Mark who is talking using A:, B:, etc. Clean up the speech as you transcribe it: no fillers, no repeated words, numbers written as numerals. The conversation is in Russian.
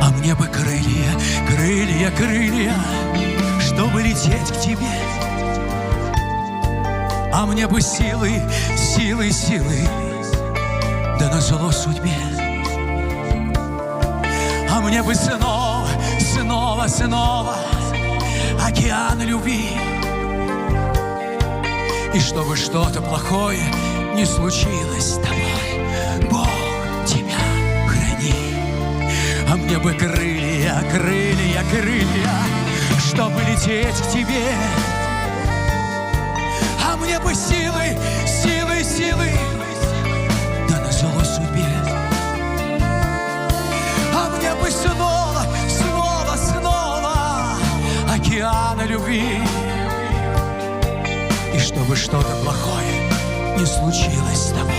A: А мне бы крылья, крылья, крылья, чтобы лететь к тебе. А мне бы силы, силы, силы, да назло судьбе. А мне бы снова, снова, снова океан любви. И чтобы что-то плохое не случилось с тобой, Бог тебя храни. А мне бы крылья, крылья, крылья, чтобы лететь к тебе. А мне бы силы, силы, силы, да назло судьбе. А мне бы снова, снова, снова океана любви. И чтобы что-то плохое не случилось с тобой,